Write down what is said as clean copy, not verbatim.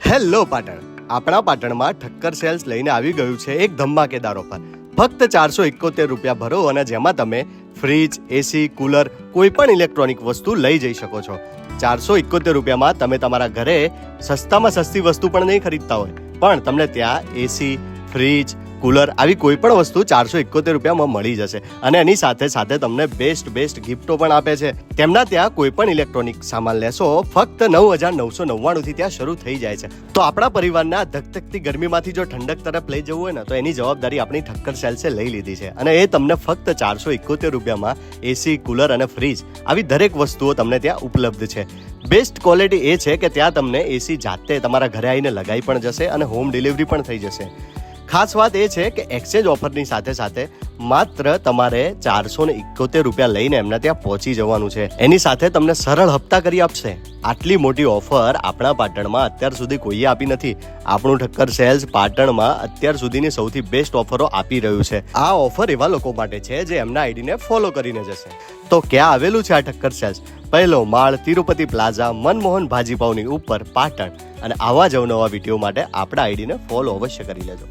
Hello Patan. આપણા પાટણમાં Thakkar cells લઈને આવી ગયું છે એક ધમાકેદાર ઓફર. ફક્ત 471 રૂપિયા ભરો અને જેમાં તમે ફ્રીજ, એસી, કુલર, કોઈ પણ ઇલેક્ટ્રોનિક વસ્તુ લઈ જઈ શકો છો. 471 રૂપિયામાં તમે તમારા ઘરે સસ્તામાં સસ્તી વસ્તુ પણ નહીં ખરીદતા હોય, પણ તમને ત્યાં એસી, ફ્રીજ, કુલર આવી કોઈ પણ વસ્તુ 471 રૂપિયામાં મળી જશે. અને એની સાથે સાથે તમને બેસ્ટ ગિફ્ટો પણ આપે છે. તેમના ત્યાં કોઈ પણ ઇલેક્ટ્રોનિક સામાન લેશો ફક્ત 9,999 થી ત્યાં શરૂ થઈ જાય છે. તો આપણા પરિવારના ધકધકતી ગરમીમાંથી જો ઠંડક તરફ લઈ જવું હોય ને, તો એની જવાબદારી આપણી ઠક્કર સેલ્સે લઈ લીધી છે. અને એ તમને ફક્ત 471 રૂપિયામાં એસી, કુલર અને ફ્રીજ આવી દરેક વસ્તુઓ તમને ત્યાં ઉપલબ્ધ છે. બેસ્ટ ક્વોલિટી એ છે કે ત્યાં તમને એસી જાતે તમારા ઘરે આવીને લગાવી પણ જશે અને હોમ ડિલિવરી પણ થઈ જશે. ખાસ વાત એ છે કે એક્સચેન્જ ઓફરની સાથે માત્ર તમારે 471 રૂપિયા લઈને એમના ત્યાં પહોંચી જવાનું છે. એની સાથે તમને સરળ હપ્તા કરી આપશે. આટલી મોટી ઓફર આપણા પાટણમાં અત્યાર સુધી કોઈએ આપી નથી. આપણું ઠક્કર સેલ્સ પાટણમાં અત્યાર સુધીની સૌથી બેસ્ટ ઓફરો આપી રહ્યું છે. આ ઓફર એવા લોકો માટે છે જે એમના આઈડીને ફોલો કરીને જશે. તો ક્યાં આવેલું છે આ ઠક્કર સેલ્સ? પહેલો માળ, તિરુપતિ પ્લાઝા, મનમોહન ભાજીપાવની ઉપર, પાટણ. અને આવા જ અવનવા વિડીયો માટે આપણા આઈડીને ફોલો અવશ્ય કરી લેજો.